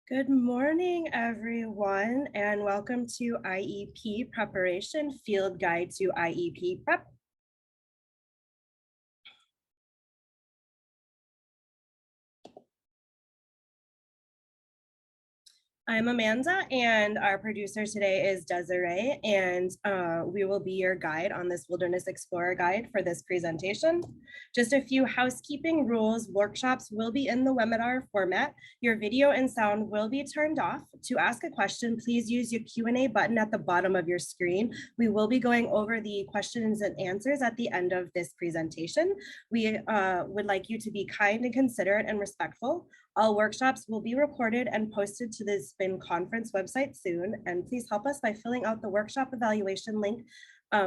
Good morning, everyone, and welcome to IEP Preparation Field Guide to IEP Prep. I'm Amanda, and our producer today is Desiree, and we will be your guide on this Wilderness Explorer guide for this presentation. Just a few housekeeping rules. Workshops will be in the webinar format. Your video and sound will be turned off. To ask a question, please use your Q&A button at the bottom of your screen. We will be going over the questions and answers at the end of this presentation. We would like you to be kind and considerate and respectful. All workshops will be recorded and posted to the SPIN conference website soon. And please help us by filling out the workshop evaluation link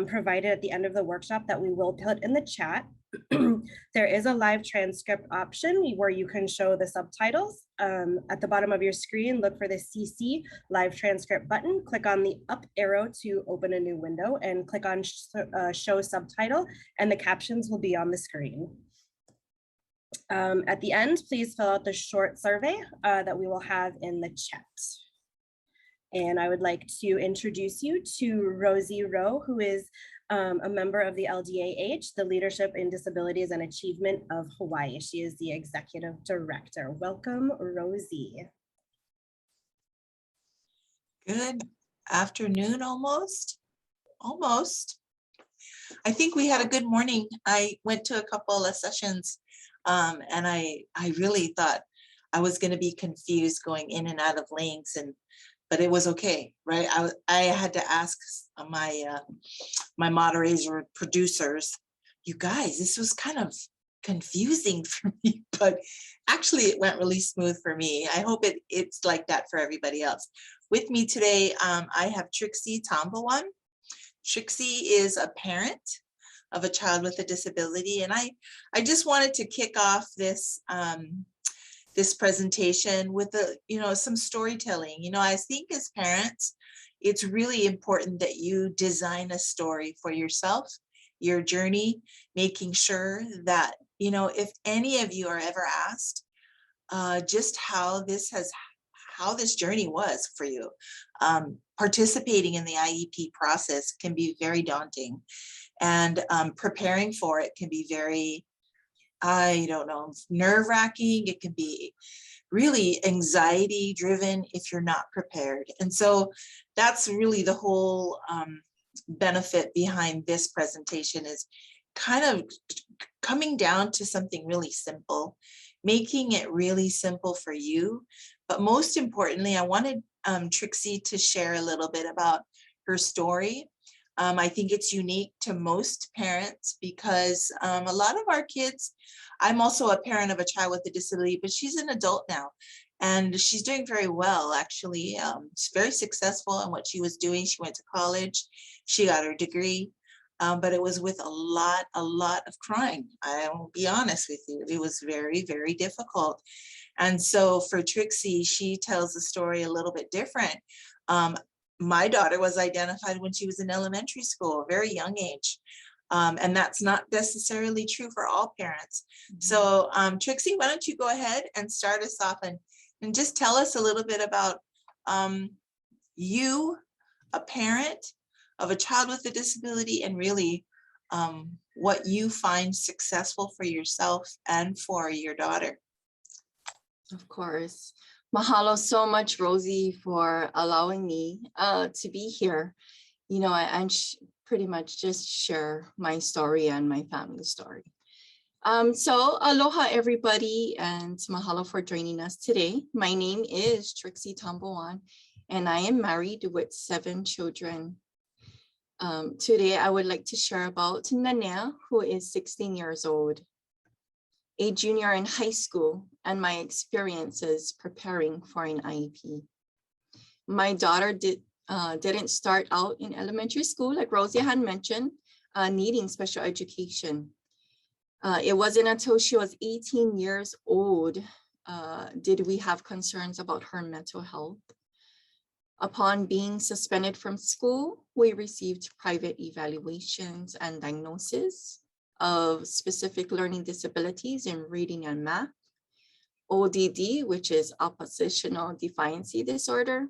provided at the end of the workshop that we will put in the chat. There is a live transcript option where you can show the subtitles. At the bottom of your screen, look for the CC live transcript button, click on the up arrow to open a new window and click on show subtitle, and the captions will be on the screen. At the end, please fill out the short survey that we will have in the chat. And I would like to introduce you to Rosie Rowe, who is a member of the LDAH, the Leadership in Disabilities and Achievement of Hawaii. She is the Executive Director. Welcome, Rosie. Good afternoon, almost. I think we had a good morning. I went to a couple of sessions and I really thought I was going to be confused going in and out of links, but it was okay, right? I had to ask my moderator producers, you guys, this was kind of confusing for me, but actually it went really smooth for me. I hope it's like that for everybody else. With me today, I have Trixie Tambawan. Trixie is a parent of a child with a disability, and I just wanted to kick off this this presentation with some storytelling. I think as parents, it's really important that you design a story for yourself, your journey, making sure that if any of you are ever asked just how this journey was for you, participating in the IEP process can be very daunting. And preparing for it can be very, nerve-wracking. It can be really anxiety-driven if you're not prepared. And so that's really the whole benefit behind this presentation, is kind of coming down to something really simple, making it really simple for you. But most importantly, I wanted Trixie to share a little bit about her story. I think it's unique to most parents because a lot of our kids, I'm also a parent of a child with a disability, but she's an adult now and she's doing very well, actually. She's very successful in what she was doing. She went to college, she got her degree, but it was with a lot of crying. I will be honest with you, it was very, very difficult. And so for Trixie, she tells the story a little bit different. My daughter was identified when she was in elementary school, a very young age. And that's not necessarily true for all parents. Mm-hmm. So Trixie, why don't you go ahead and start us off and just tell us a little bit about you, a parent of a child with a disability, and really what you find successful for yourself and for your daughter. Of course. Mahalo so much, Rosie, for allowing me to be here. And pretty much just share my story and my family story. So aloha, everybody, and mahalo for joining us today. My name is Trixie Tambawan, and I am married with 7 children. Today, I would like to share about Nanea, who is 16 years old, a junior in high school, and my experiences preparing for an IEP. My daughter didn't start out in elementary school, like Rosie had mentioned, needing special education. It wasn't until she was 18 years old did we have concerns about her mental health. Upon being suspended from school, we received private evaluations and diagnosis of specific learning disabilities in reading and math. ODD, which is oppositional defiancy disorder,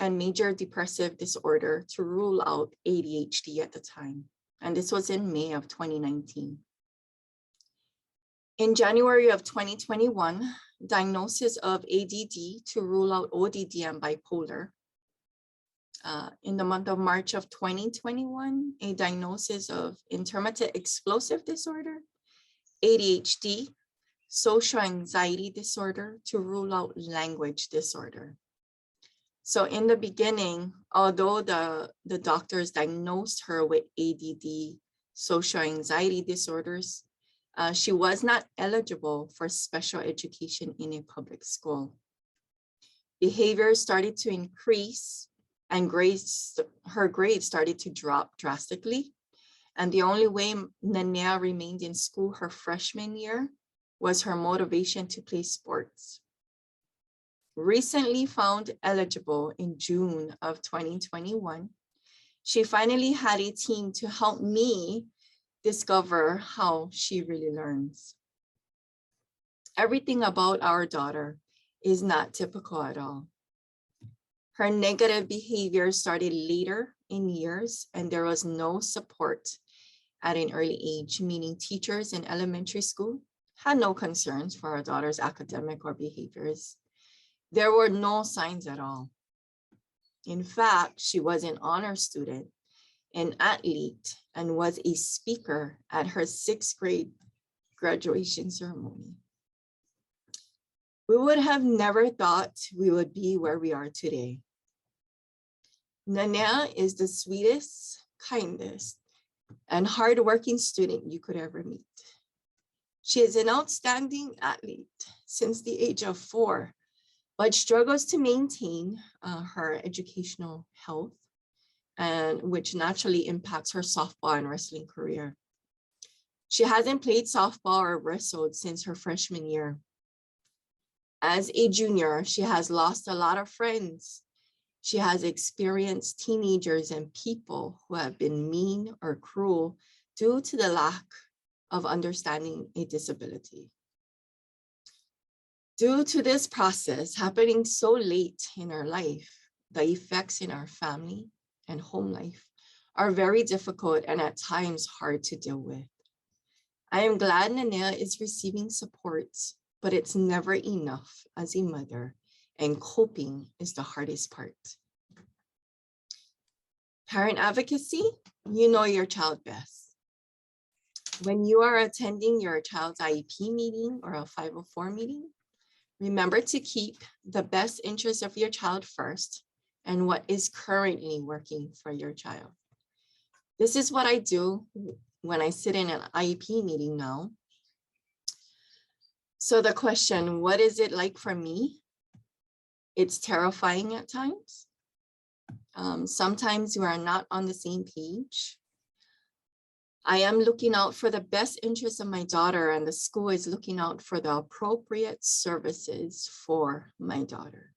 and major depressive disorder to rule out ADHD at the time. And this was in May of 2019. In January of 2021, diagnosis of ADD to rule out ODD and bipolar. In the month of March of 2021, a diagnosis of intermittent explosive disorder, ADHD, social anxiety disorder to rule out language disorder. So in the beginning, although the doctors diagnosed her with ADD, social anxiety disorders, she was not eligible for special education in a public school. Behavior started to increase and her grades started to drop drastically. And the only way Nanea remained in school her freshman year was her motivation to play sports. Recently found eligible in June of 2021, she finally had a team to help me discover how she really learns. Everything about our daughter is not typical at all. Her negative behavior started later in years, and there was no support at an early age, meaning teachers in elementary school had no concerns for our daughter's academic or behaviors. There were no signs at all. In fact, she was an honor student, an athlete, and was a speaker at her 6th grade graduation ceremony. We would have never thought we would be where we are today. Nanea is the sweetest, kindest, and hardworking student you could ever meet. She is an outstanding athlete since the age of 4, but struggles to maintain her educational health, and which naturally impacts her softball and wrestling career. She hasn't played softball or wrestled since her freshman year. As a junior, she has lost a lot of friends. She has experienced teenagers and people who have been mean or cruel due to the lack of understanding a disability. Due to this process happening so late in her life, the effects in our family and home life are very difficult and at times hard to deal with. I am glad Nanea is receiving support, but it's never enough as a mother, and coping is the hardest part. Parent advocacy, you know your child best. When you are attending your child's IEP meeting or a 504 meeting, remember to keep the best interest of your child first and what is currently working for your child. This is what I do when I sit in an IEP meeting now. So the question, what is it like for me? It's terrifying at times. Sometimes we are not on the same page. I am looking out for the best interests of my daughter, and the school is looking out for the appropriate services for my daughter.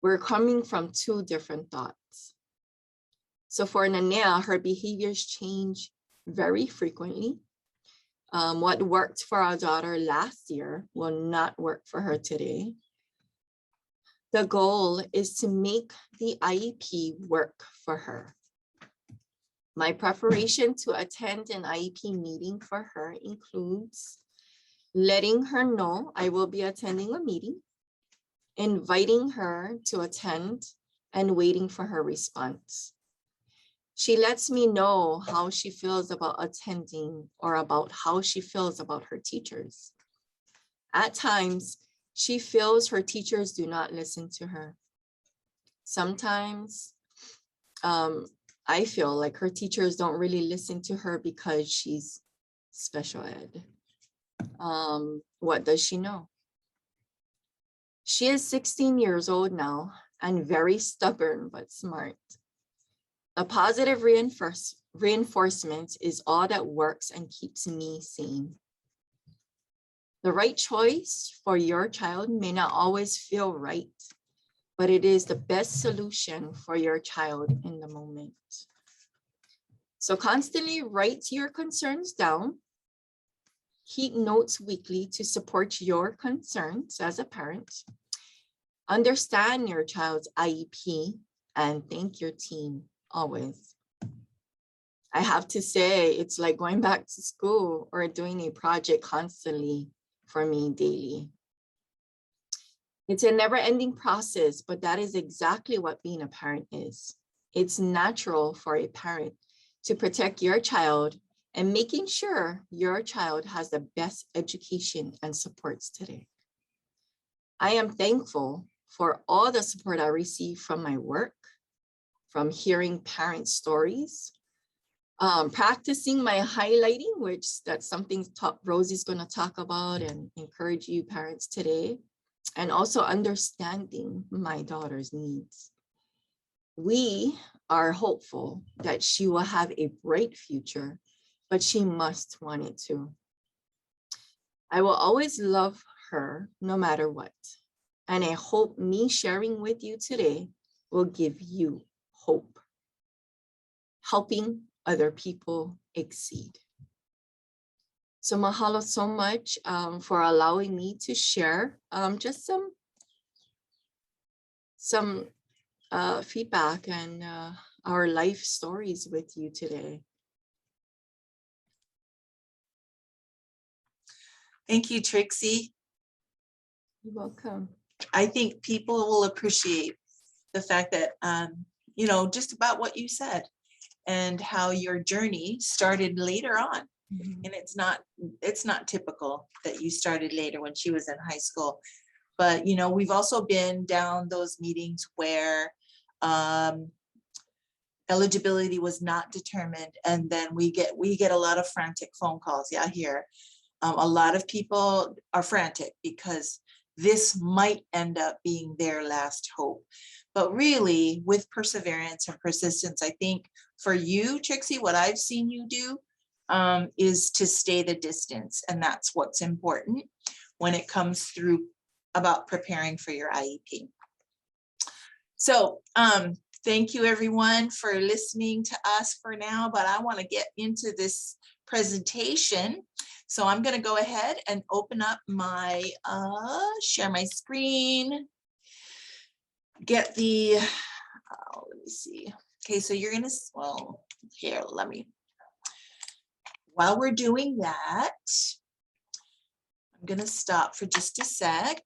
We're coming from 2 different thoughts. So for Nanea, her behaviors change very frequently. What worked for our daughter last year will not work for her today. The goal is to make the IEP work for her. My preparation to attend an IEP meeting for her includes letting her know I will be attending a meeting, inviting her to attend, and waiting for her response. She lets me know how she feels about attending or about how she feels about her teachers. At times, she feels her teachers do not listen to her. Sometimes I feel like her teachers don't really listen to her because she's special ed. What does she know? She is 16 years old now and very stubborn but smart. A positive reinforcement is all that works and keeps me sane. The right choice for your child may not always feel right, but it is the best solution for your child in the moment. So constantly write your concerns down. keep notes weekly to support your concerns as a parent, understand your child's IEP, and thank your team always. I have to say, it's like going back to school or doing a project constantly for me daily. It's a never-ending process, but that is exactly what being a parent is. It's natural for a parent to protect your child and making sure your child has the best education and supports today. I am thankful for all the support I receive from my work, from hearing parent stories, practicing my highlighting, which that's something Rosie's going to talk about and encourage you parents today, and also understanding my daughter's needs. We are hopeful that she will have a bright future, but she must want it too. I will always love her no matter what. And I hope me sharing with you today will give you hope, helping other people exceed. So mahalo so much for allowing me to share just some feedback and our life stories with you today. Thank you, Trixie. You're welcome. I think people will appreciate the fact that, you know, just about what you said and how your journey started later on. Mm-hmm. And it's not typical that you started later when she was in high school. But, you know, we've also been down those meetings where eligibility was not determined. And then we get a lot of frantic phone calls. Yeah, here. A lot of people are frantic because this might end up being their last hope. But really, with perseverance and persistence, I think for you, Trixie, what I've seen you do is to stay the distance. And that's what's important when it comes through about preparing for your IEP. So thank you everyone for listening to us for now, but I want to get into this presentation. So I'm going to go ahead and open up my, share my screen, get the, let me see. Okay, so you're going to, well, here, let me, while we're doing that, I'm going to stop for just a sec,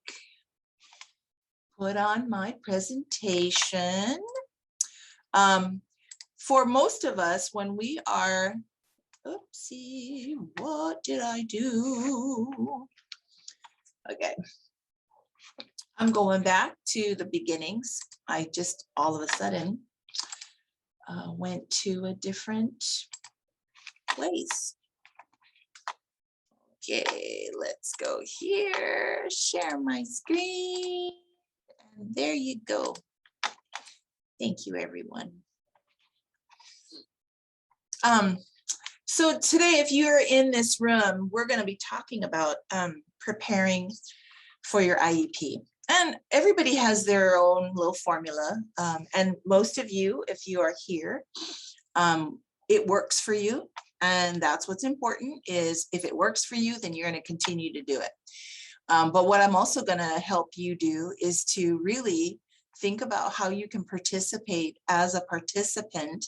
put on my presentation. For most of us, when we are, oopsie, what did I do? Okay, I'm going back to the beginnings. I just all of a sudden went to a different place. Okay, let's go here, share my screen, and there you go. Thank you, everyone. So today, if you're in this room, we're going to be talking about preparing for your IEP. And everybody has their own little formula. And most of you, if you are here, it works for you. And that's what's important is if it works for you, then you're going to continue to do it. But what I'm also going to help you do is to really think about how you can participate as a participant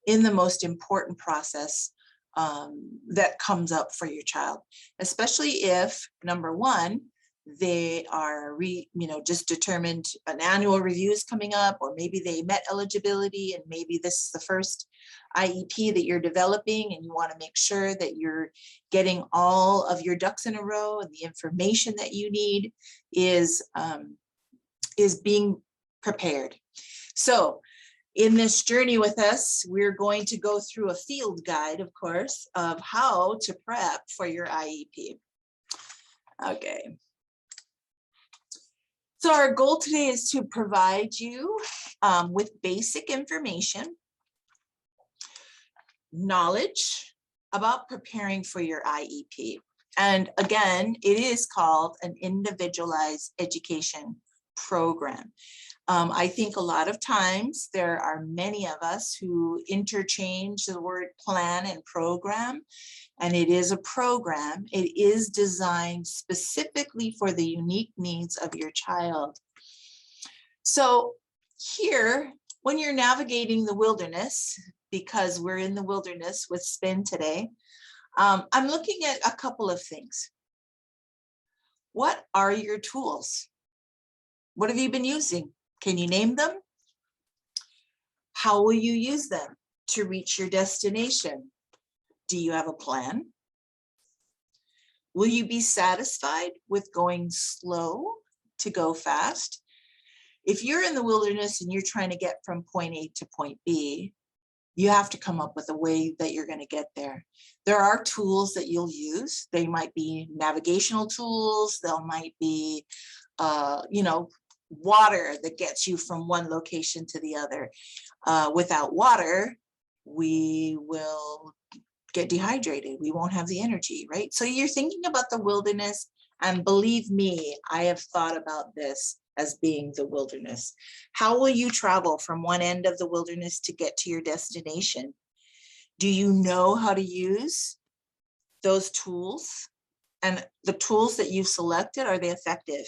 in the most important process that comes up for your child, especially if, number one, they are just determined an annual review is coming up, or maybe they met eligibility and maybe this is the first IEP that you're developing and you want to make sure that you're getting all of your ducks in a row and the information that you need is being prepared. So in this journey with us, we're going to go through a field guide, of course, of how to prep for your IEP. Okay. So our goal today is to provide you with basic information, knowledge about preparing for your IEP. And again, it is called an individualized education program. I think a lot of times there are many of us who interchange the word plan and program. and it is a program. It is designed specifically for the unique needs of your child. So here, when you're navigating the wilderness, because we're in the wilderness with SPIN today, I'm looking at a couple of things. What are your tools? What have you been using? Can you name them? How will you use them to reach your destination? Do you have a plan? Will you be satisfied with going slow to go fast? If you're in the wilderness and you're trying to get from point A to point B, you have to come up with a way that you're going to get there. There are tools that you'll use. They might be navigational tools. There might be, water that gets you from one location to the other. Without water, we will get dehydrated. We won't have the energy, right? So you're thinking about the wilderness, and believe me, I have thought about this as being the wilderness. How will you travel from one end of the wilderness to get to your destination? Do you know how to use those tools? And the tools that you've selected, are they effective?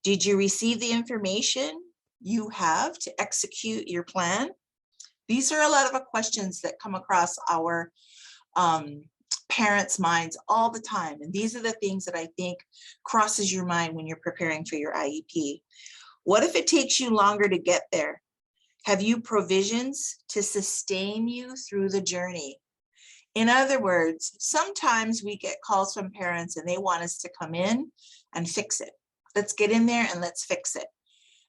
Did you receive the information you have to execute your plan? These are a lot of questions that come across our parents' minds all the time. And these are the things that I think crosses your mind when you're preparing for your IEP. What if it takes you longer to get there? Have you provisions to sustain you through the journey? In other words, sometimes we get calls from parents and they want us to come in and fix it. Let's get in there and let's fix it.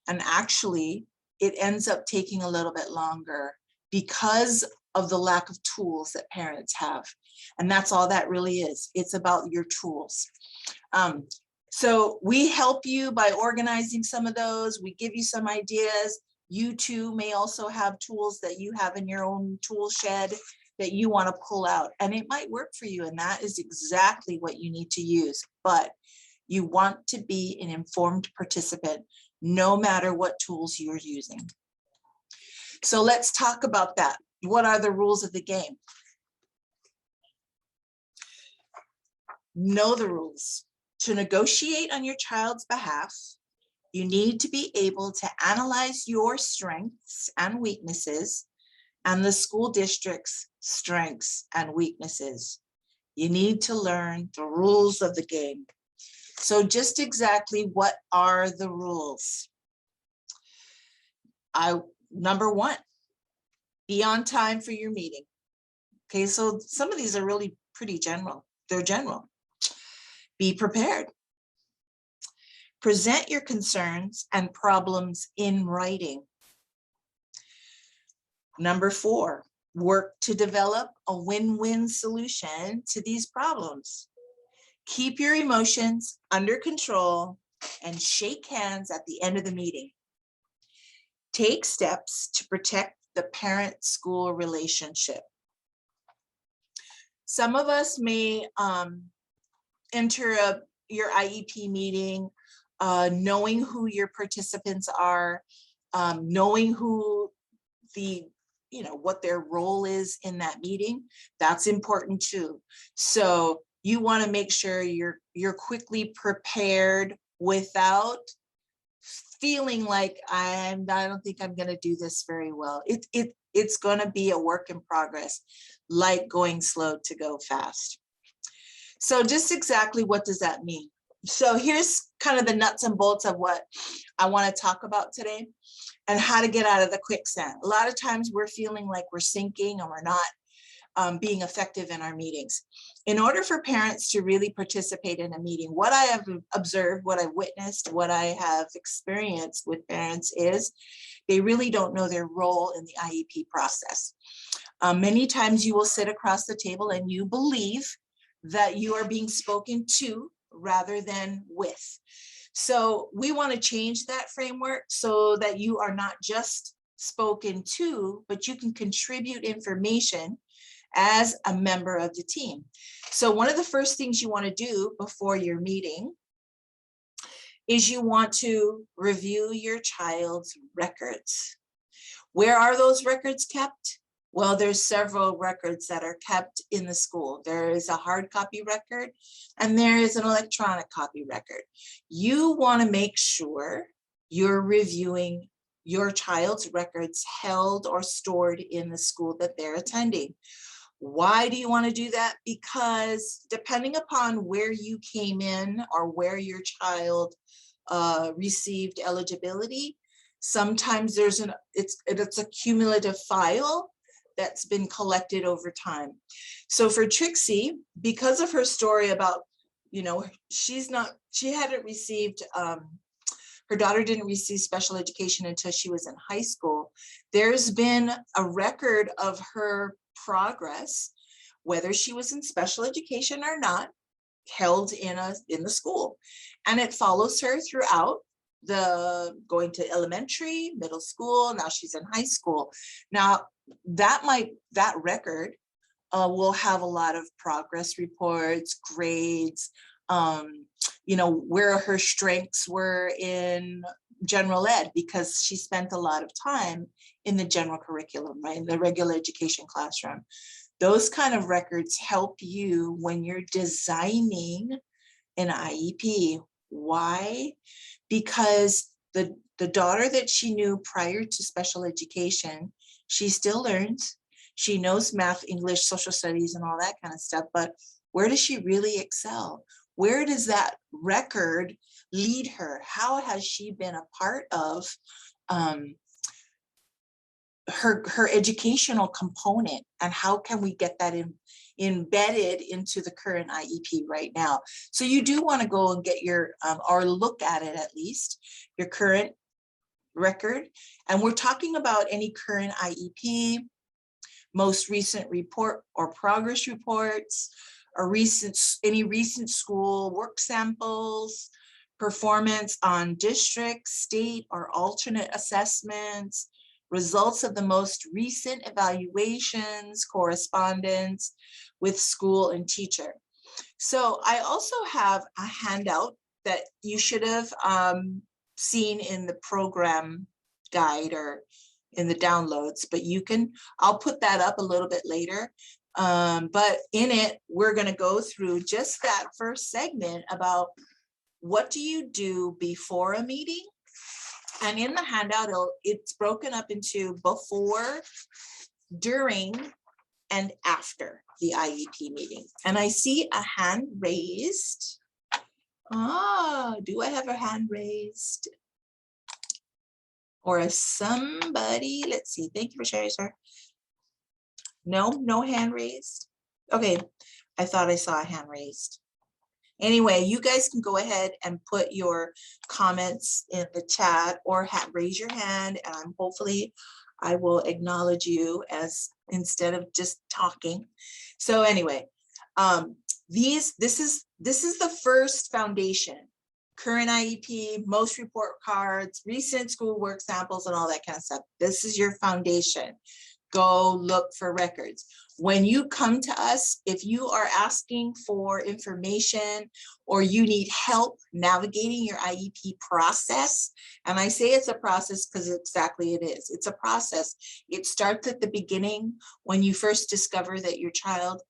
And actually, it ends up taking a little bit longer because of the lack of tools that parents have. And that's all that really is. It's about your tools. So we help you by organizing some of those. We give you some ideas. You too may also have tools that you have in your own tool shed that you want to pull out. And it might work for you. And that is exactly what you need to use. But you want to be an informed participant, no matter what tools you're using. So let's talk about that. What are the rules of the game? Know the rules. To negotiate on your child's behalf, you need to be able to analyze your strengths and weaknesses and the school district's strengths and weaknesses. You need to learn the rules of the game. So just exactly what are the rules? Number one, be on time for your meeting. Okay, so some of these are really pretty general. They're general. Be prepared. Present your concerns and problems in writing. Number four, work to develop a win-win solution to these problems. Keep your emotions under control and shake hands at the end of the meeting. Take steps to protect the parent-school relationship. Some of us may enter your IEP meeting knowing who your participants are, knowing who what their role is in that meeting. That's important too. So you want to make sure you're quickly prepared without feeling like I don't think I'm going to do this very well. It's going to be a work in progress, like going slow to go fast. So just exactly what does that mean? So here's kind of the nuts and bolts of what I want to talk about today and how to get out of the quicksand. A lot of times we're feeling like we're sinking and we're not being effective in our meetings. In order for parents to really participate in a meeting, what I have observed, what I witnessed, what I have experienced with parents is they really don't know their role in the IEP process. Many times you will sit across the table and you believe that you are being spoken to rather than with. So we want to change that framework so that you are not just spoken to, but you can contribute information as a member of the team. So one of the first things you want to do before your meeting is you want to review your child's records. Where are those records kept? Well, there's several records that are kept in the school. There is a hard copy record and there is an electronic copy record. You want to make sure you're reviewing your child's records held or stored in the school that they're attending. Why do you want to do that? Because depending upon where you came in or where your child received eligibility, sometimes it's a cumulative file that's been collected over time. So for Trixie, because of her story about, you know, she hadn't received, her daughter didn't receive special education until she was in high school. There's been a record of her progress, whether she was in special education or not, held in the school. And it follows her throughout the going to elementary, middle school, now she's in high school. Now that record will have a lot of progress reports, grades, you know, where her strengths were in general ed, because she spent a lot of time in the general curriculum, right, in the regular education classroom. Those kind of records help you when you're designing an IEP. Why? Because the daughter that she knew prior to special education, she still learns. She knows math, English, social studies, and all that kind of stuff. But where does she really excel? Where does that record lead her? How has she been a part of her educational component, and how can we get that embedded into the current IEP right now? So you do want to go and get your or look at it, at least your current record. And we're talking about any current IEP, most recent report or progress reports, or any recent school work samples, performance on district, state, or alternate assessments, results of the most recent evaluations, correspondence with school and teacher. So I also have a handout that you should have seen in the program guide or in the downloads, but I'll put that up a little bit later. But in it, we're going to go through just that first segment about what do you do before a meeting. And in the handout, it's broken up into before, during, and after the IEP meeting. And I see a hand raised. Do I have a hand raised? Or somebody, let's see, thank you for sharing, sir. No hand raised. Okay, I thought I saw a hand raised. Anyway, you guys can go ahead and put your comments in the chat or raise your hand, and hopefully I will acknowledge you as instead of just talking. So anyway, this is the first foundation. Current IEP, most report cards, recent school work samples, and all that kind of stuff. This is your foundation. Go look for records. When you come to us, if you are asking for information or you need help navigating your IEP process, and I say it's a process because exactly it is. It's a process. It starts at the beginning when you first discover that your child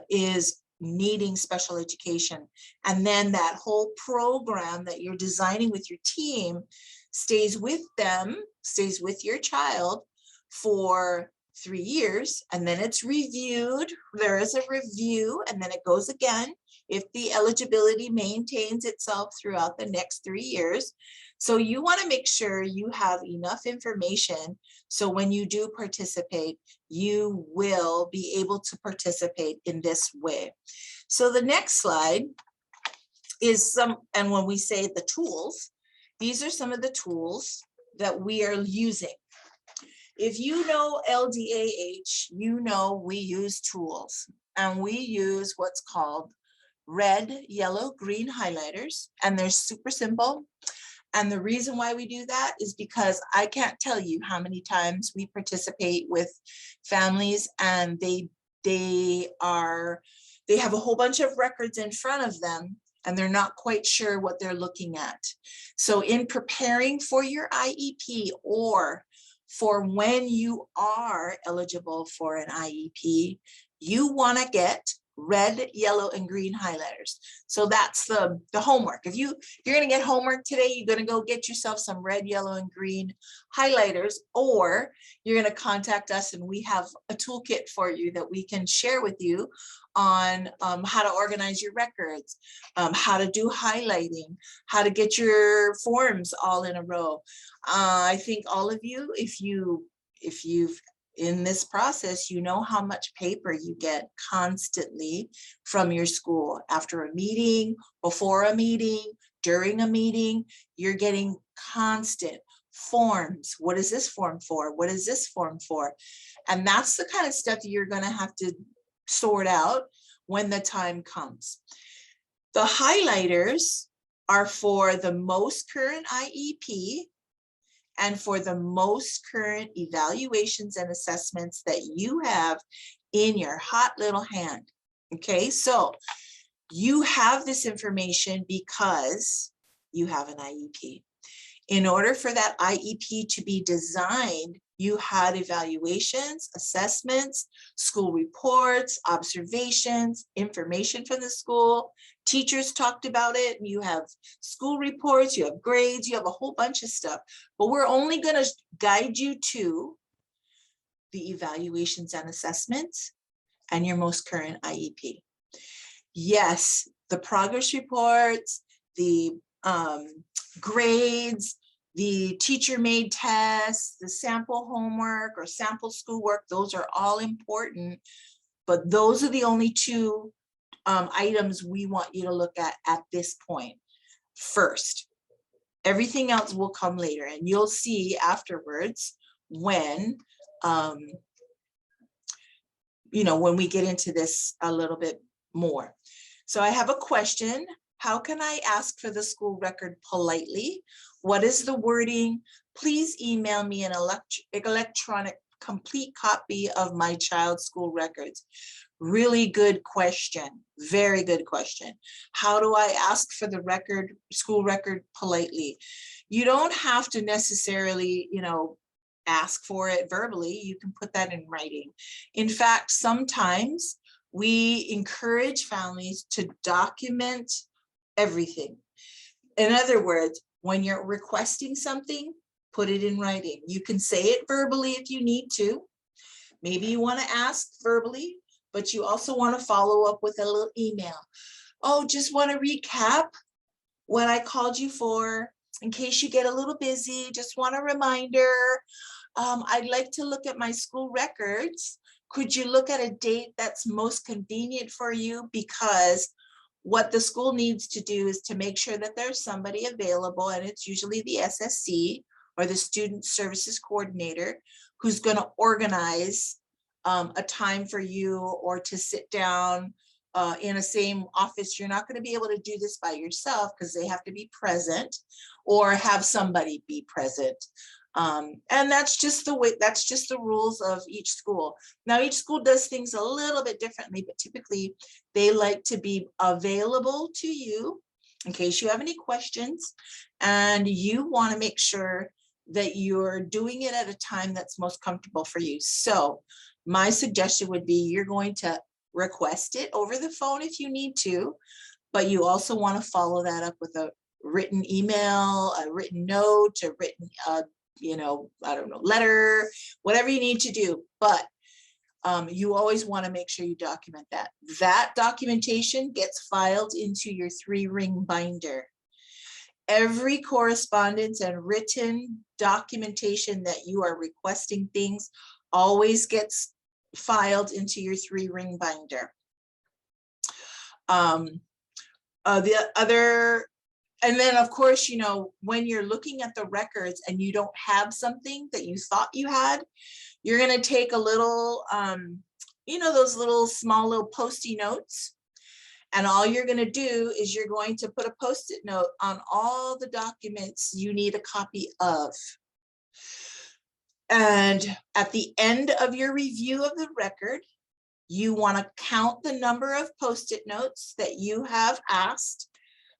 is needing special education. And then that whole program that you're designing with your team stays with them, stays with your child for 3 years, and then it's reviewed. There is a review, and then it goes again if the eligibility maintains itself throughout the next 3 years. So you want to make sure you have enough information so when you do participate, you will be able to participate in this way. So the next slide is and when we say the tools, these are some of the tools that we are using. If you know LDAH, you know we use tools, and we use what's called red, yellow, green highlighters, and they're super simple. And the reason why we do that is because I can't tell you how many times we participate with families and they have a whole bunch of records in front of them and they're not quite sure what they're looking at. So in preparing for your IEP or for when you are eligible for an IEP, you want to get red, yellow, and green highlighters. So that's the homework. If you're going to get homework today, you're going to go get yourself some red, yellow, and green highlighters, or you're going to contact us and we have a toolkit for you that we can share with you on how to organize your records, how to do highlighting, how to get your forms all in a row. I think all of you, if you've in this process, you know how much paper you get constantly from your school. After a meeting, before a meeting, during a meeting, you're getting constant forms. What is this form for? What is this form for? And that's the kind of stuff you're going to have to sort out when the time comes. The highlighters are for the most current IEP and for the most current evaluations and assessments that you have in your hot little hand. Okay, so you have this information because you have an IEP. In order for that IEP to be designed, you had evaluations, assessments, school reports, observations, information from the school. Teachers talked about it. You have school reports, you have grades, you have a whole bunch of stuff. But we're only going to guide you to the evaluations and assessments and your most current IEP. Yes, the progress reports, the grades, the teacher-made tests, the sample homework or sample schoolwork, those are all important, but those are the only two items we want you to look at this point first. Everything else will come later, and you'll see afterwards when, when we get into this a little bit more. So I have a question. How can I ask for the school record politely? What is the wording? Please email me an electronic complete copy of my child's school records. Really good question. Very good question. How do I ask for the school record politely? You don't have to necessarily, ask for it verbally. You can put that in writing. In fact, sometimes we encourage families to document everything. In other words, when you're requesting something, put it in writing. You can say it verbally if you need to. Maybe you want to ask verbally, but you also want to follow up with a little email. Oh, just want to recap what I called you for in case you get a little busy. Just want a reminder. I'd like to look at my school records. Could you look at a date that's most convenient for you? Because what the school needs to do is to make sure that there's somebody available, and it's usually the SSC or the Student Services Coordinator who's going to organize a time for you or to sit down in a same office. You're not going to be able to do this by yourself because they have to be present or have somebody be present. And that's just the way, that's just the rules of each school. Now, each school does things a little bit differently, but typically they like to be available to you in case you have any questions, and you want to make sure that you're doing it at a time that's most comfortable for you. So my suggestion would be you're going to request it over the phone if you need to, but you also want to follow that up with a written email, a written note, a written letter, whatever you need to do. But you always want to make sure you document that. That documentation gets filed into your 3-ring binder. Every correspondence and written documentation that you are requesting things always gets filed into your 3-ring binder. And then, of course, when you're looking at the records and you don't have something that you thought you had, you're going to take a little, those small little Post-it notes. And all you're going to do is you're going to put a Post-it note on all the documents you need a copy of. And at the end of your review of the record, you want to count the number of Post-it notes that you have asked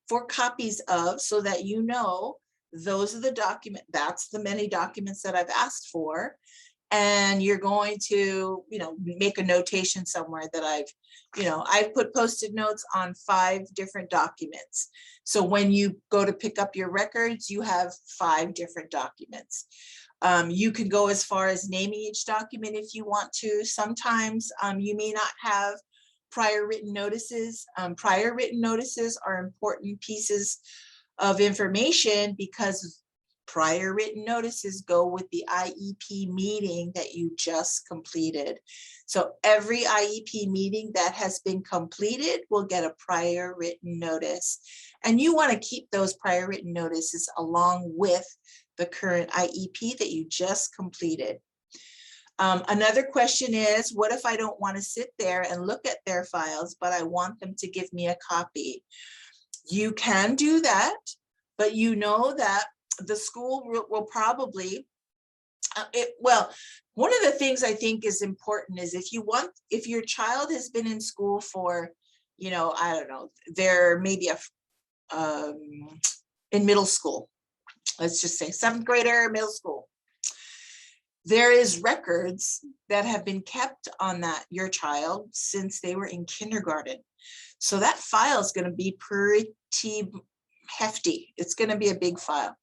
for copies of, so that you know those are the that's the many documents that I've asked for. And you're going to, make a notation somewhere that I've put Post-it notes on 5 different documents. So when you go to pick up your records, you have 5 different documents. You can go as far as naming each document if you want to. Sometimes you may not have prior written notices. Prior written notices are important pieces of information because prior written notices go with the IEP meeting that you just completed. So every IEP meeting that has been completed will get a prior written notice. And you want to keep those prior written notices along with the current IEP that you just completed. Another question is, what if I don't want to sit there and look at their files, but I want them to give me a copy? You can do that, but you know that the school will probably, one of the things I think is important is if your child has been in school for, I don't know, they're maybe in middle school, let's just say 7th grader, middle school. There is records that have been kept on your child since they were in kindergarten. So that file is going to be pretty hefty. It's going to be a big file.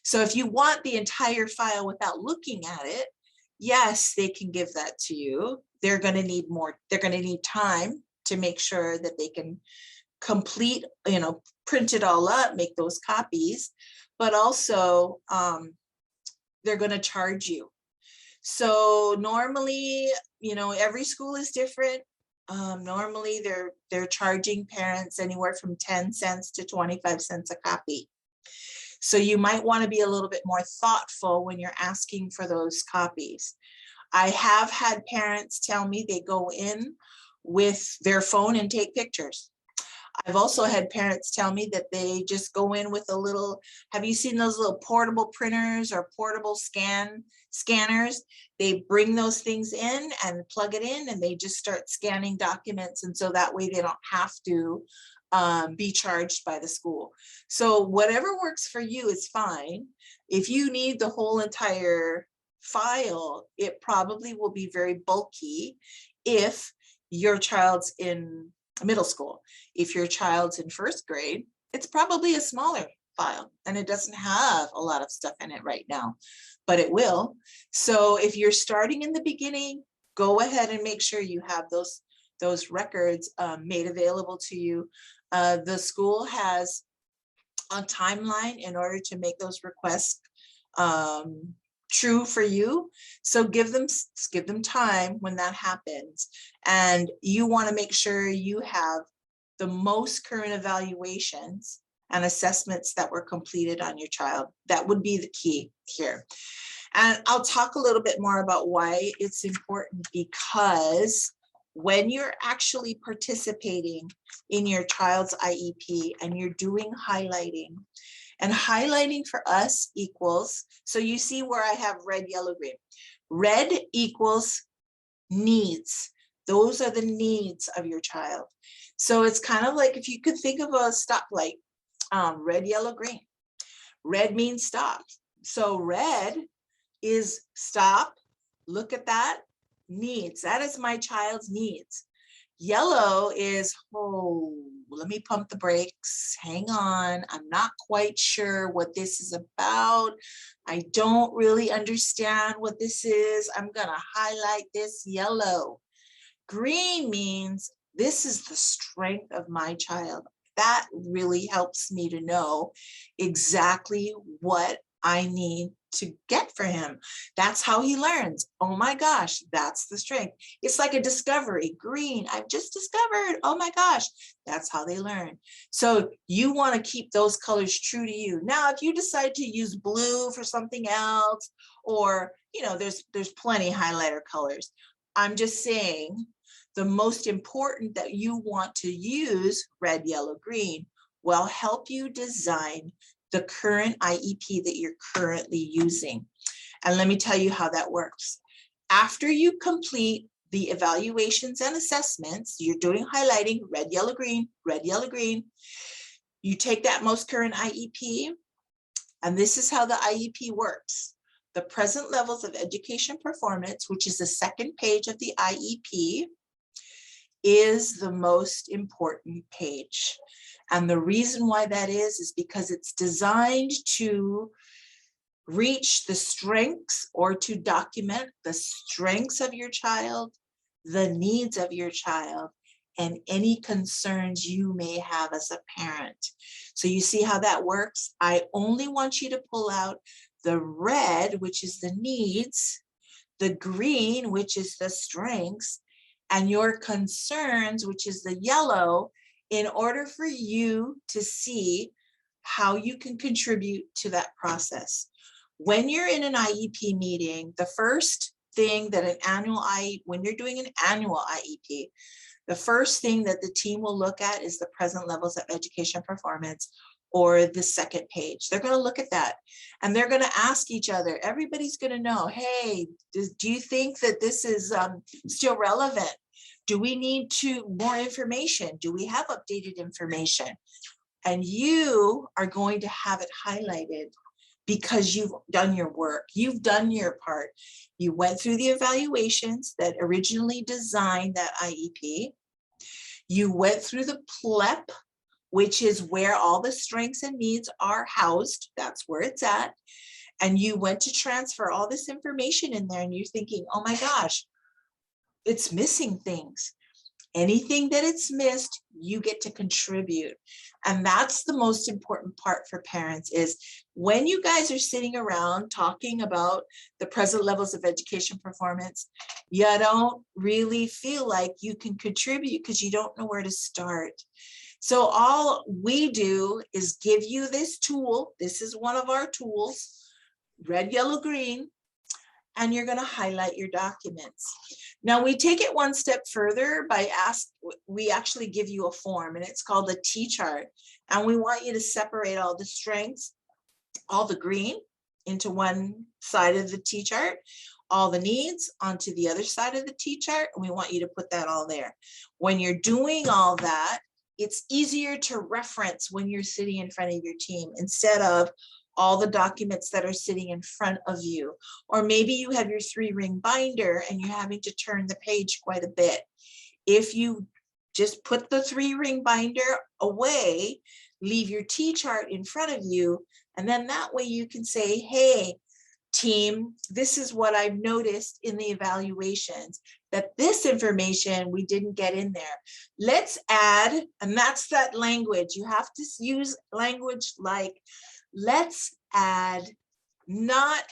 So if you want the entire file without looking at it, yes, they can give that to you. They're going to need more. They're going to need time to make sure that they can complete, print it all up, make those copies, but also they're going to charge you. So normally, every school is different. Normally they're charging parents anywhere from 10 cents to 25 cents a copy. So you might want to be a little bit more thoughtful when you're asking for those copies. I have had parents tell me they go in with their phone and take pictures. I've also had parents tell me that they just go in with a little, have you seen those little portable printers or portable scanners? They bring those things in and plug it in and they just start scanning documents. And so that way they don't have to be charged by the school. So whatever works for you is fine. If you need the whole entire file, it probably will be very bulky if your child's in middle school. If your child's in 1st grade, it's probably a smaller file and it doesn't have a lot of stuff in it right now, but it will. So if you're starting in the beginning, go ahead and make sure you have those records made available to you. The school has a timeline in order to make those requests true for you. So give them time when that happens. And you want to make sure you have the most current evaluations and assessments that were completed on your child. That would be the key here. And I'll talk a little bit more about why it's important, because when you're actually participating in your child's IEP and you're doing highlighting, and highlighting for us equals, so you see where I have red, yellow, green. Red equals needs. Those are the needs of your child. So it's kind of like if you could think of a stoplight, red, yellow, green. Red means stop. So red is stop, look at that, needs. That is my child's needs. Yellow is, oh, let me pump the brakes. Hang on. I'm not quite sure what this is about. I don't really understand what this is. I'm going to highlight this yellow. Green means this is the strength of my child. That really helps me to know exactly what I need to get for him. That's how he learns. Oh my gosh, that's the strength. It's like a discovery. Green, I've just discovered. Oh my gosh, that's how they learn. So you want to keep those colors true to you. Now, if you decide to use blue for something else, or there's plenty highlighter colors. I'm just saying the most important that you want to use, red, yellow, green, will help you design the current IEP that you're currently using. And let me tell you how that works. After you complete the evaluations and assessments, you're doing highlighting, red, yellow, green, red, yellow, green. You take that most current IEP And this is how the IEP works. The present levels of education performance, which is the second page of the IEP, is the most important page. And the reason why that is because it's designed to reach the strengths or to document the strengths of your child, the needs of your child, and any concerns you may have as a parent. So you see how that works? I only want you to pull out the red, which is the needs, the green, which is the strengths, and your concerns, which is the yellow, in order for you to see how you can contribute to that process. When you're in an IEP meeting, the first thing that when you're doing an annual IEP, the first thing that the team will look at is the present levels of education performance, or the second page. They're going to look at that and they're going to ask each other. Everybody's going to know, hey, do you think that this is still relevant? Do we need more information? Do we have updated information? And you are going to have it highlighted because you've done your work. You've done your part. You went through the evaluations that originally designed that IEP. You went through the PLEP, which is where all the strengths and needs are housed. That's where it's at. And you went to transfer all this information in there and you're thinking, oh my gosh, it's missing things. Anything that it's missed, you get to contribute. And that's the most important part for parents, is when you guys are sitting around talking about the present levels of education performance, you don't really feel like you can contribute because you don't know where to start. So all we do is give you this tool. This is one of our tools, red, yellow, green, and you're going to highlight your documents. Now we take it one step further by we actually give you a form, and it's called a T-chart. And we want you to separate all the strengths, all the green, into one side of the T-chart, all the needs onto the other side of the T-chart, and we want you to put that all there. When you're doing all that, it's easier to reference when you're sitting in front of your team instead of all the documents that are sitting in front of you. Or maybe you have your 3-ring binder and you're having to turn the page quite a bit. If you just put the 3-ring binder away, leave your T-chart in front of you, and then that way you can say, hey, team, this is what I've noticed in the evaluations, that this information we didn't get in there. Let's add, and that's that language. You have to use language like, let's add, not,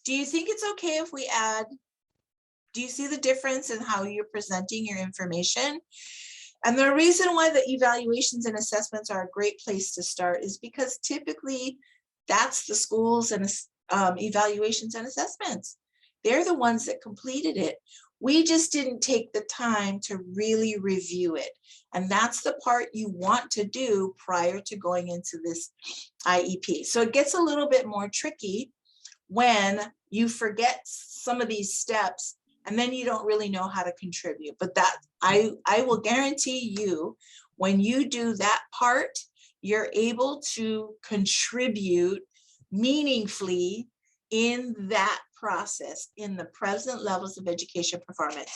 do you think it's okay if we add? Do you see the difference in how you're presenting your information? And the reason why the evaluations and assessments are a great place to start is because typically that's the schools and evaluations and assessments. They're the ones that completed it. We just didn't take the time to really review it. And that's the part you want to do prior to going into this IEP. So it gets a little bit more tricky when you forget some of these steps and then you don't really know how to contribute. But that I will guarantee you, when you do that part, you're able to contribute meaningfully in that process, in the present levels of education performance.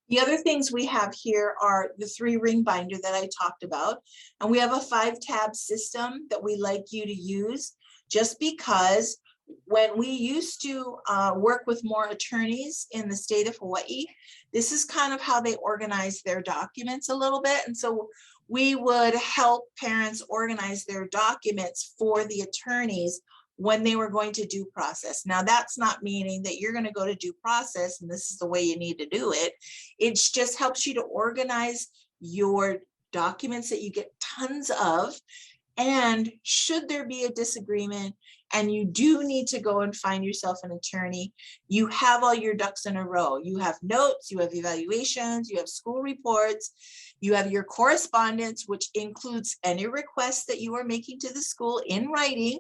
The other things we have here are the 3-ring binder that I talked about, and we have a 5-tab system that we like you to use, just because when we used to work with more attorneys in the state of Hawaii, this is kind of how they organize their documents a little bit. And so we would help parents organize their documents for the attorneys when they were going to due process. Now, that's not meaning that you're going to go to due process and this is the way you need to do it. It just helps you to organize your documents that you get tons of. And should there be a disagreement and you do need to go and find yourself an attorney, you have all your ducks in a row. You have notes, you have evaluations, you have school reports, you have your correspondence, which includes any requests that you are making to the school in writing,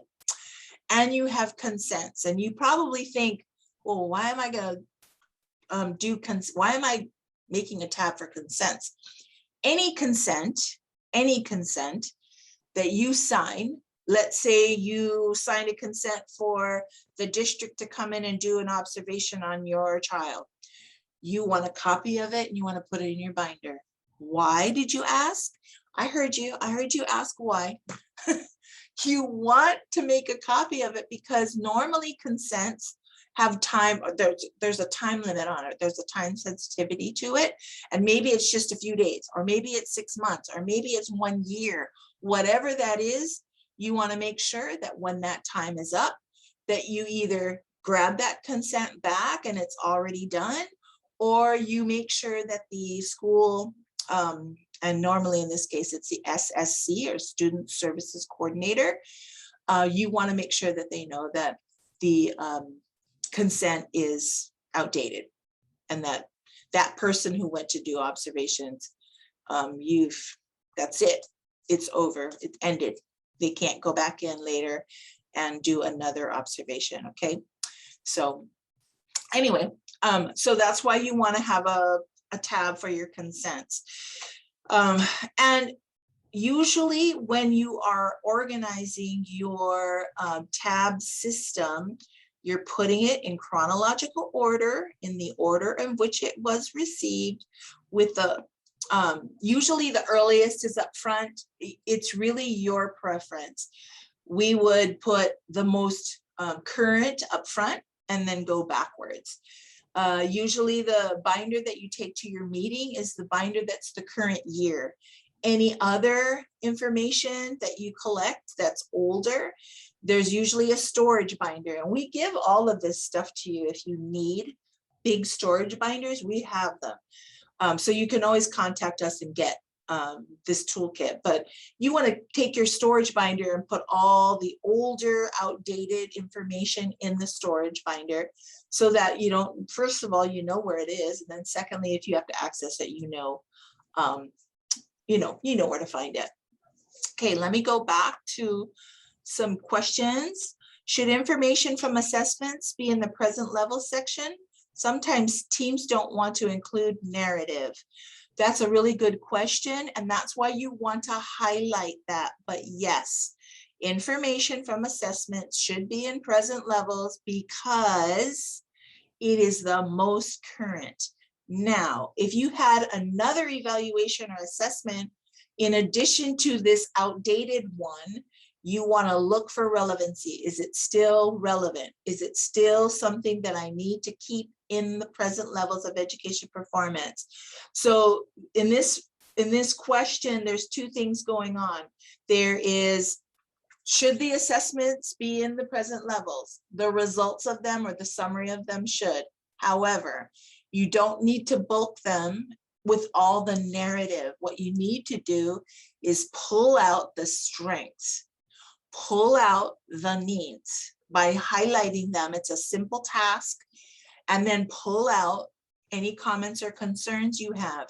and you have consents. And you probably think, well, why am I going to why am I making a tab for consents? Any consent that you sign Let's say you signed a consent for the district to come in and do an observation on your child. You want a copy of it and you want to put it in your binder. Why did you ask? I heard you ask why. You want to make a copy of it because normally consents have time, there's a time limit on it. There's a time sensitivity to it. And maybe it's just a few days, or maybe it's 6 months, or maybe it's 1 year. Whatever that is, you want to make sure that when that time is up, that you either grab that consent back and it's already done, or you make sure that the school, and normally in this case, it's the SSC or Student Services Coordinator, you want to make sure that they know that the consent is outdated and that that person who went to do observations, that's it. It's over. It ended. They can't go back in later and do another observation. Okay. So anyway, so that's why you want to have a tab for your consents. And usually when you are organizing your tab system, you're putting it in chronological order, in the order in which it was received, with the usually the earliest is up front. It's really your preference. We would put the most current up front and then go backwards. Usually the binder that you take to your meeting is the binder that's the current year. Any other information that you collect that's older, there's usually a storage binder, and we give all of this stuff to you. If you need big storage binders, we have them. So you can always contact us and get this toolkit, but you want to take your storage binder and put all the older, outdated information in the storage binder so that you don't, first of all, you know where it is. And then secondly, if you have to access it, you know where to find it. Okay, let me go back to some questions. Should information from assessments be in the present level section? Sometimes teams don't want to include narrative. That's a really good question, and that's why you want to highlight that. But yes, information from assessments should be in present levels because it is the most current. Now, if you had another evaluation or assessment in addition to this outdated one, you want to look for relevancy. Is it still relevant? Is it still something that I need to keep in the present levels of education performance? So in this question, there's two things going on. There is, should the assessments be in the present levels? The results of them or the summary of them should. However, you don't need to bulk them with all the narrative. What you need to do is pull out the strengths, pull out the needs by highlighting them. It's a simple task. And then pull out any comments or concerns you have.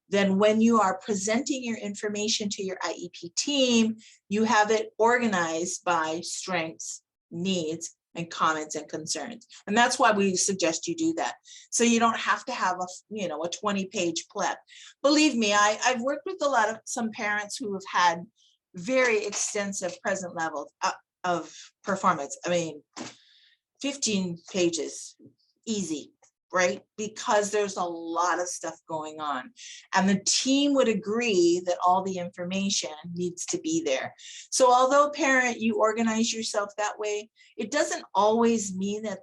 Then when you are presenting your information to your IEP team, you have it organized by strengths, needs, and comments and concerns. And that's why we suggest you do that. So you don't have to have a 20-page plep. Believe me, I've worked with some parents who have had very extensive present levels of performance. I mean, 15 pages, easy, right? Because there's a lot of stuff going on. And the team would agree that all the information needs to be there. So although parent, you organize yourself that way, it doesn't always mean that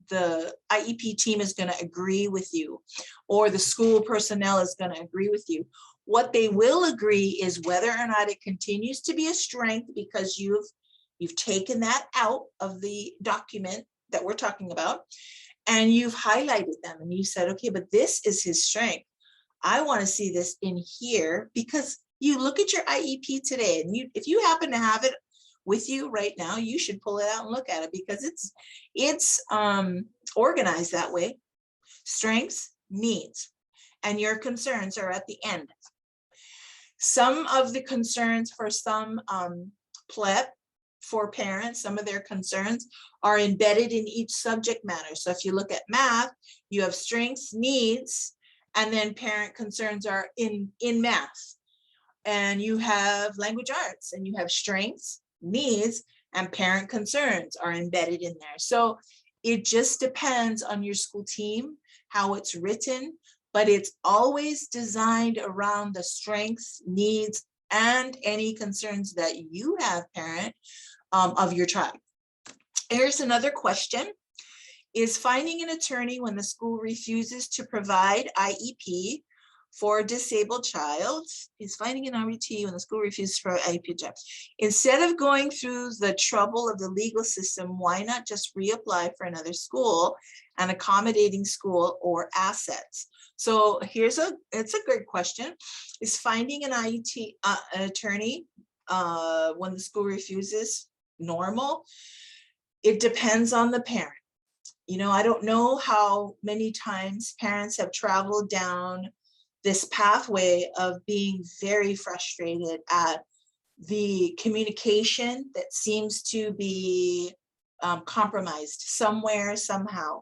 the IEP team is going to agree with you or the school personnel is going to agree with you. What they will agree is whether or not it continues to be a strength because you've taken that out of the document that we're talking about, and you've highlighted them and you said, okay, but this is his strength. I want to see this in here, because you look at your IEP today and if you happen to have it with you right now, you should pull it out and look at it because it's organized that way. Strengths, needs, and your concerns are at the end. Some of the concerns for some PLEP for parents, some of their concerns are embedded in each subject matter. So if you look at math, you have strengths, needs, and then parent concerns are in math. And you have language arts and you have strengths, needs and parent concerns are embedded in there. So it just depends on your school team, how it's written, but it's always designed around the strengths, needs, and any concerns that you have, parent, of your child. Here's another question. Is finding an attorney when the school refuses to provide IEP for a disabled child? Is finding an IEP when the school refuses to provide IEP child? Instead of going through the trouble of the legal system, why not just reapply for another school, an accommodating school, or assets? So it's a great question. Is finding an IEP an attorney when the school refuses normal? It depends on the parent. You know, I don't know how many times parents have traveled down this pathway of being very frustrated at the communication that seems to be compromised somewhere, somehow.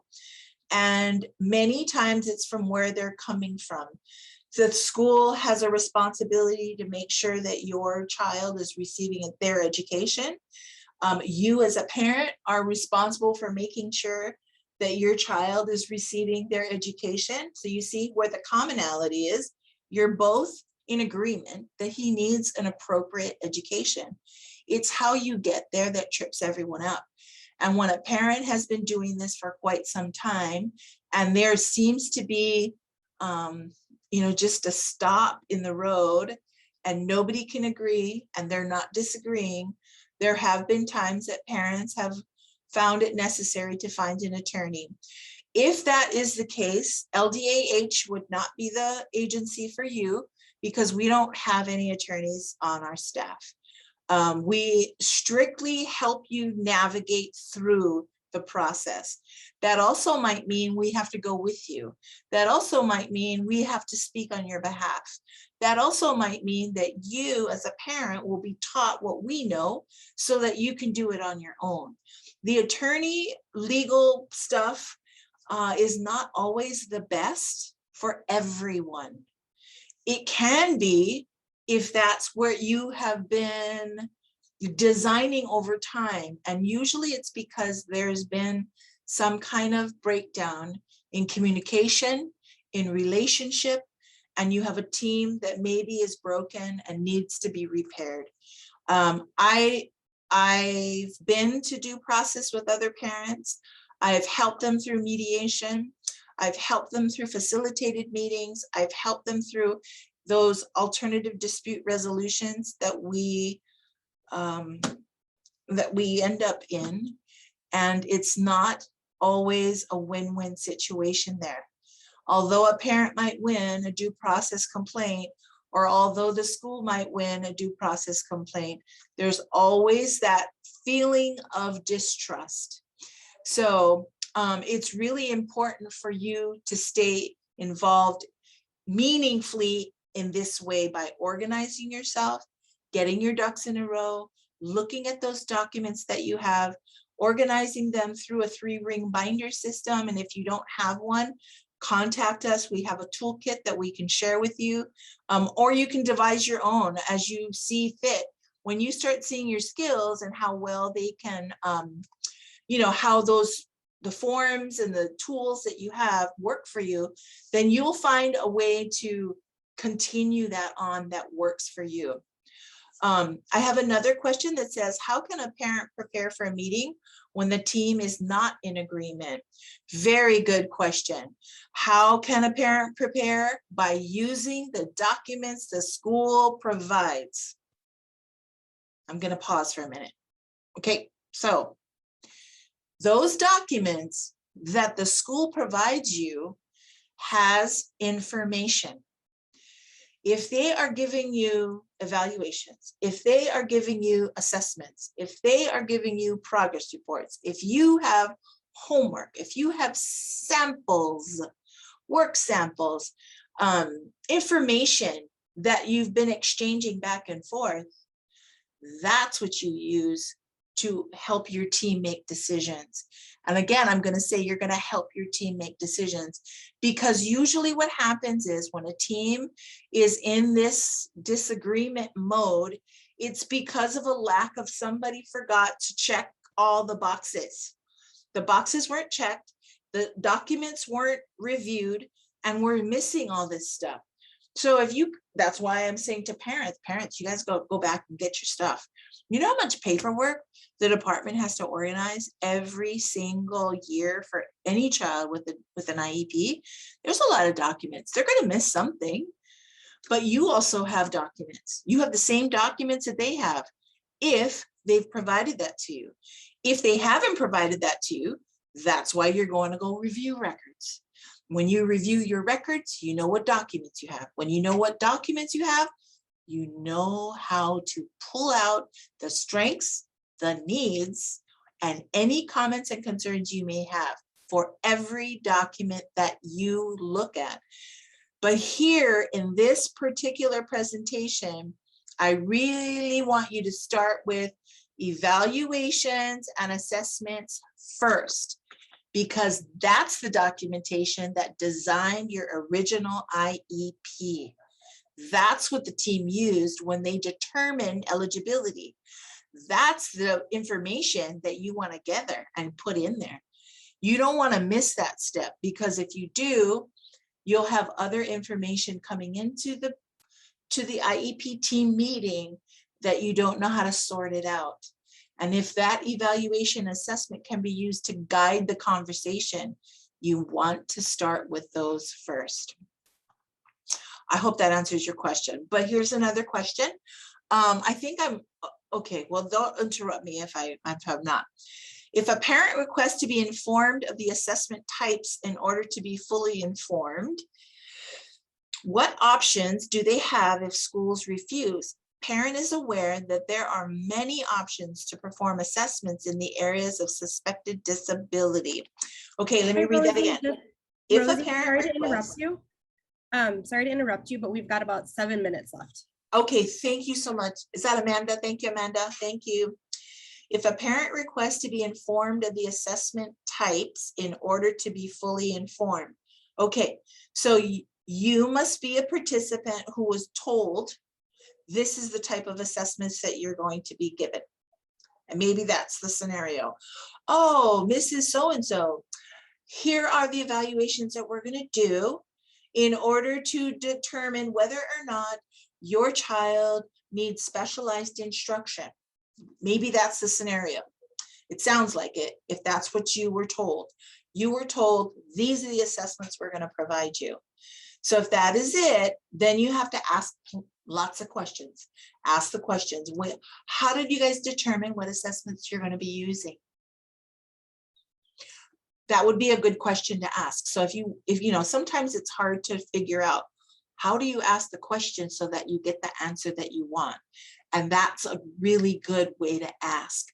And many times it's from where they're coming from. The school has a responsibility to make sure that your child is receiving their education. You as a parent are responsible for making sure that your child is receiving their education. So you see where the commonality is. You're both in agreement that he needs an appropriate education. It's how you get there that trips everyone up. And when a parent has been doing this for quite some time, and there seems to be, just a stop in the road, and nobody can agree, and they're not disagreeing, there have been times that parents have found it necessary to find an attorney. If that is the case, LDAH would not be the agency for you because we don't have any attorneys on our staff. We strictly help you navigate through the process. That also might mean we have to go with you. That also might mean we have to speak on your behalf. That also might mean that you as a parent will be taught what we know so that you can do it on your own. The attorney legal stuff is not always the best for everyone. It can be if that's where you have been designing over time. And usually it's because there's been some kind of breakdown in communication, in relationship, and you have a team that maybe is broken and needs to be repaired. I've been to due process with other parents. I've helped them through mediation. I've helped them through facilitated meetings. I've helped them through those alternative dispute resolutions that we end up in. And it's not always a win-win situation there. Although a parent might win a due process complaint, or although the school might win a due process complaint, there's always that feeling of distrust. So it's really important for you to stay involved meaningfully in this way by organizing yourself, getting your ducks in a row, looking at those documents that you have, organizing them through a 3-ring binder system. And if you don't have one, contact us. We have a toolkit that we can share with you, or you can devise your own as you see fit. When you start seeing your skills and how well they can, how the forms and the tools that you have work for you, then you'll find a way to continue that on that works for you. I have another question that says, how can a parent prepare for a meeting when the team is not in agreement? Very good question. How can a parent prepare? By using the documents the school provides. I'm going to pause for a minute. Okay, so those documents that the school provides you has information. If they are giving you evaluations, if they are giving you assessments, if they are giving you progress reports, if you have homework, if you have samples, work samples, information that you've been exchanging back and forth, that's what you use to help your team make decisions. And again, I'm going to say you're going to help your team make decisions, because usually what happens is when a team is in this disagreement mode, It's because of a lack of somebody forgot to check all the boxes. The boxes weren't checked, the documents weren't reviewed, and we're missing all this stuff. So if you, that's why I'm saying to parents, you guys go back and get your stuff. You know how much paperwork the department has to organize every single year for any child with an IEP? There's a lot of documents. They're going to miss something, but you also have documents. You have the same documents that they have if they've provided that to you. If they haven't provided that to you, that's why you're going to go review records. When you review your records, you know what documents you have. When you know what documents you have, you know how to pull out the strengths, the needs, and any comments and concerns you may have for every document that you look at. But here in this particular presentation, I really want you to start with evaluations and assessments first, because that's the documentation that designed your original IEP. That's what the team used when they determined eligibility. That's the information that you want to gather and put in there. You don't want to miss that step, because if you do, you'll have other information coming into the IEP team meeting that you don't know how to sort it out. And if that evaluation assessment can be used to guide the conversation, you want to start with those first. I hope that answers your question. But here's another question. I think I'm okay. Well, don't interrupt me if I'm not. If a parent requests to be informed of the assessment types in order to be fully informed, what options do they have if schools refuse? Parent is aware that there are many options to perform assessments in the areas of suspected disability. Okay, let me Hi, read that Rosie. again. If Rosie, a parent sorry to interrupt requests, you. Sorry to interrupt you, but we've got about 7 minutes left. okay, thank you so much. Is that Amanda? Thank you, Amanda. Thank you. If a parent requests to be informed of the assessment types in order to be fully informed. Okay, so you must be a participant who was told this is the type of assessments that you're going to be given. And maybe that's the scenario. Oh, Mrs. So-and-so, here are the evaluations that we're going to do in order to determine whether or not your child needs specialized instruction. Maybe that's the scenario. It sounds like it, if that's what you were told. You were told these are the assessments we're going to provide you. So if that is it, then you have to ask lots of questions. Ask the questions. How did you guys determine what assessments you're going to be using? That would be a good question to ask. So if you know, sometimes it's hard to figure out how do you ask the question so that you get the answer that you want. And that's a really good way to ask.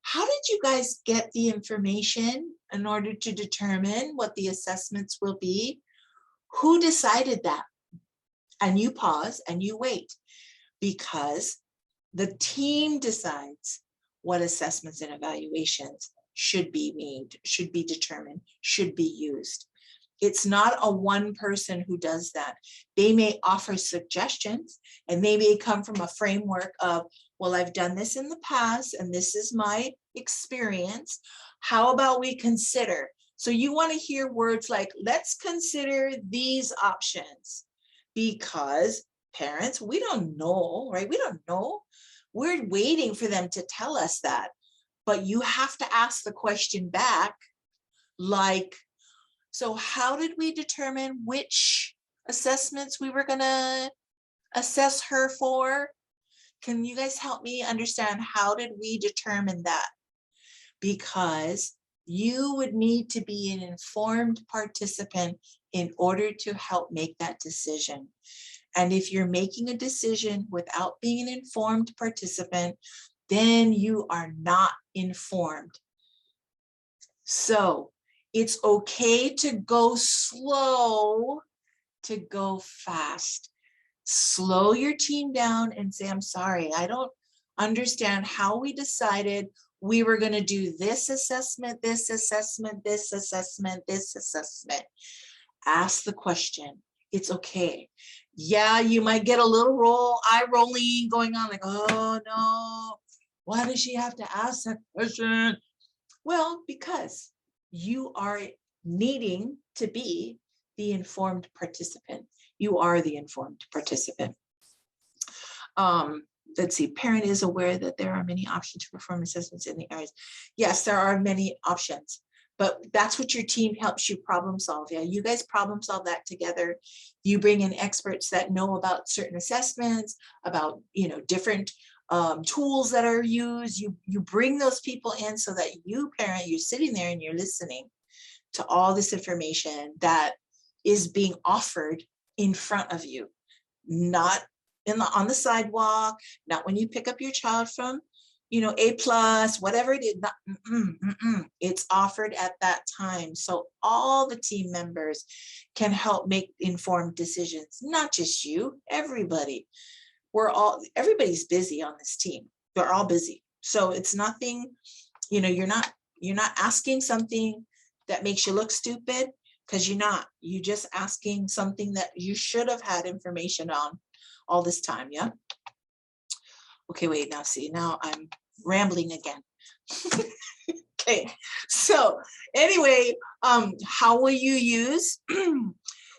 How did you guys get the information in order to determine what the assessments will be? Who decided that? And you pause and you wait, because the team decides what assessments and evaluations should be made, should be determined, should be used. It's not a one person who does that. They may offer suggestions, and they may come from a framework of, well, I've done this in the past and this is my experience. How about we consider? So you want to hear words like, let's consider these options, because parents, we don't know, right? We don't know. We're waiting for them to tell us that. But you have to ask the question back, like, so how did we determine which assessments we were going to assess her for? Can you guys help me understand, how did we determine that? Because you would need to be an informed participant in order to help make that decision. And if you're making a decision without being an informed participant, then you are not informed. So it's okay to go slow, to go fast. Slow your team down and say, I'm sorry, I don't understand how we decided we were going to do this assessment, this assessment, this assessment, this assessment. Ask the question. It's okay. Yeah, you might get a little eye rolling going on, like, oh no, why does she have to ask that question? Well, because you are needing to be the informed participant. You are the informed participant. Let's see, parent is aware that there are many options to perform assessments in the areas. Yes, there are many options, but that's what your team helps you problem solve. Yeah, you guys problem solve that together. You bring in experts that know about certain assessments, about, different tools that are used. You bring those people in so that you, parent, you're sitting there and you're listening to all this information that is being offered in front of you, not on the sidewalk, not when you pick up your child from, A+, whatever it is, it's offered at that time. So all the team members can help make informed decisions, not just you, everybody. Everybody's busy on this team. They're all busy. So it's nothing, you're not asking something that makes you look stupid, because you're just asking something that you should have had information on all this time. Yeah. Okay, wait, now I'm rambling again. Okay, so anyway, how will you use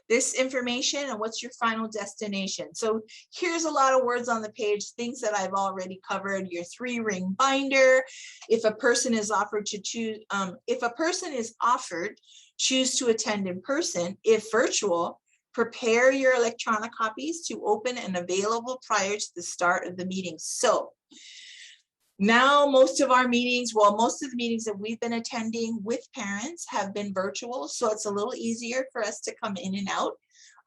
this information, and what's your final destination? So here's a lot of words on the page, things that I've already covered. Your 3-ring binder. If a person is offered choose to attend in person. If virtual, prepare your electronic copies to open and available prior to the start of the meeting. So now most of the meetings that we've been attending with parents have been virtual. So it's a little easier for us to come in and out.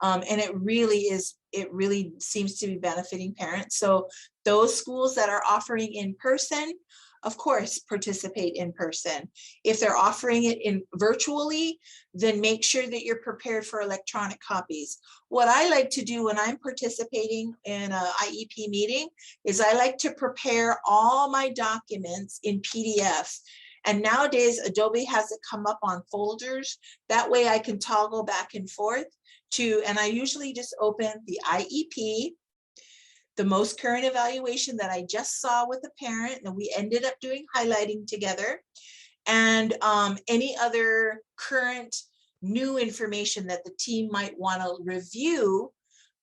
And it really seems to be benefiting parents. So those schools that are offering in person, of course, participate in person. If they're offering it virtually, then make sure that you're prepared for electronic copies. What I like to do when I'm participating in an IEP meeting is I like to prepare all my documents in PDF. And nowadays, Adobe has it come up on folders. That way I can toggle back and forth and I usually just open the IEP, the most current evaluation that I just saw with a parent, and we ended up doing highlighting together, and any other current new information that the team might want to review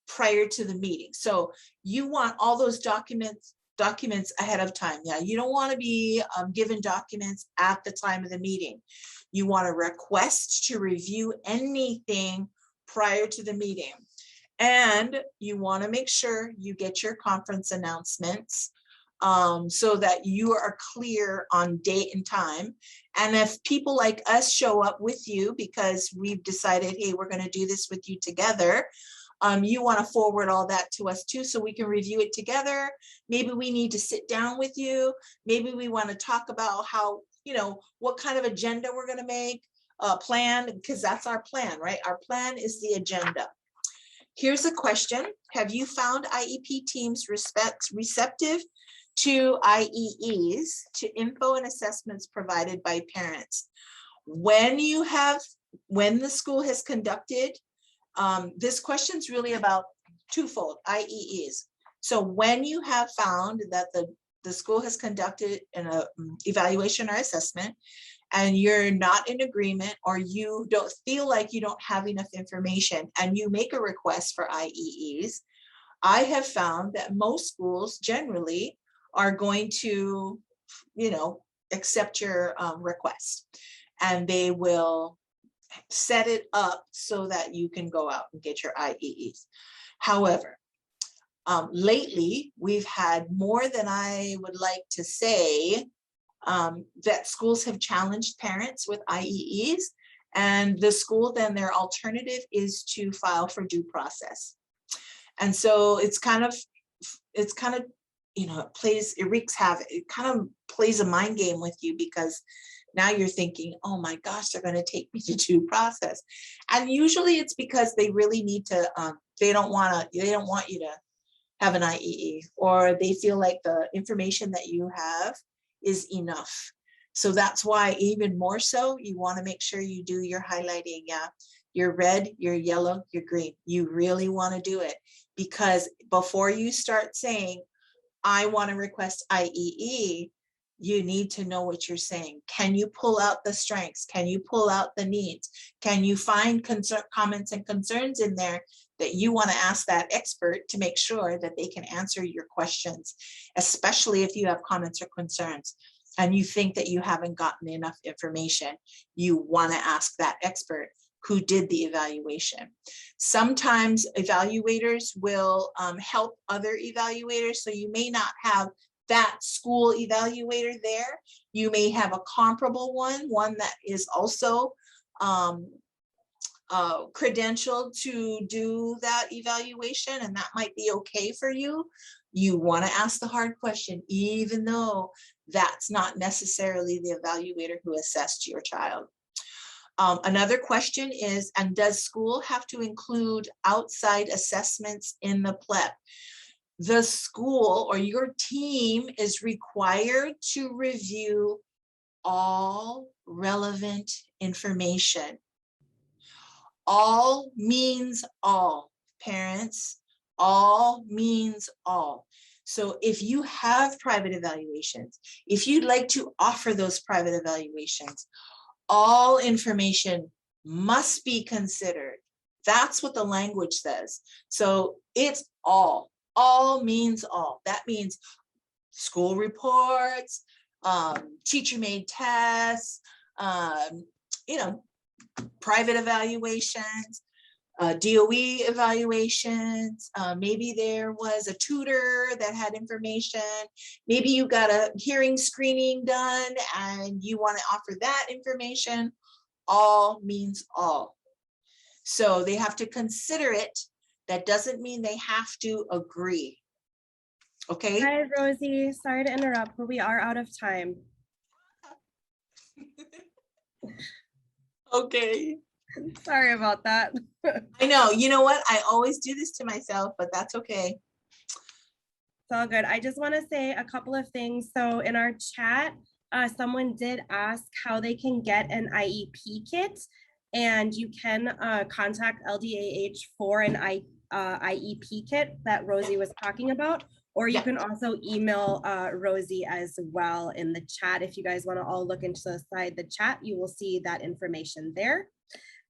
prior to the meeting. So you want all those documents ahead of time. Yeah, you don't want to be given documents at the time of the meeting. You want to request to review anything prior to the meeting. And you want to make sure you get your conference announcements so that you are clear on date and time. And if people like us show up with you because we've decided, hey, we're going to do this with you together, you want to forward all that to us too, so we can review it together. Maybe we need to sit down with you. Maybe we want to talk about how, what kind of agenda we're going to make, plan, because that's our plan, right? Our plan is the agenda. Here's a question. Have you found IEP teams receptive to IEEs, to info and assessments provided by parents? When the school has conducted, this question is really about twofold, IEEs. So when you have found that the school has conducted an evaluation or assessment, and you're not in agreement, or you don't feel like you don't have enough information, and you make a request for IEEs, I have found that most schools generally are going to, accept your request, and they will set it up so that you can go out and get your IEEs. However, lately we've had more than I would like to say that schools have challenged parents with IEEs, and the school, then their alternative is to file for due process. And so it wreaks havoc. It kind of plays a mind game with you, because now you're thinking, oh my gosh, they're going to take me to due process. And usually it's because they really need to, they don't want you to have an IEE, or they feel like the information that you have is enough. So that's why even more so, you want to make sure you do your highlighting. Yeah, You're red, you're yellow, you're green. You really want to do it, because before you start saying, I want to request IEE, you need to know what you're saying. Can you pull out the strengths? Can you pull out the needs? Can you find comments and concerns in there that you want to ask that expert to make sure that they can answer your questions, especially if you have comments or concerns and you think that you haven't gotten enough information? You want to ask that expert who did the evaluation. Sometimes evaluators will help other evaluators. So you may not have that school evaluator there. You may have a comparable one that is also credentialed to do that evaluation, and that might be okay for you. You want to ask the hard question, even though that's not necessarily the evaluator who assessed your child. Another question is, and does school have to include outside assessments in the PLEP? The school or your team is required to review all relevant information. All means all, parents. All means all. So if you have private evaluations, if you'd like to offer those private evaluations, all information must be considered. That's what the language says. So it's all means all. That means school reports, teacher-made tests, private evaluations, DOE evaluations. Maybe there was a tutor that had information. Maybe you got a hearing screening done and you want to offer that information. All means all. So they have to consider it. That doesn't mean they have to agree. Okay. Hi, Rosie. Sorry to interrupt, but we are out of time. Okay. Sorry about that. I know. You know what? I always do this to myself, but that's okay. It's all good. I just want to say a couple of things. So in our chat, someone did ask how they can get an IEP kit, and you can contact LDAH for an IEP kit that Rosie was talking about, or you can also email Rosie as well in the chat. If you guys want to all look into the side the chat, you will see that information there.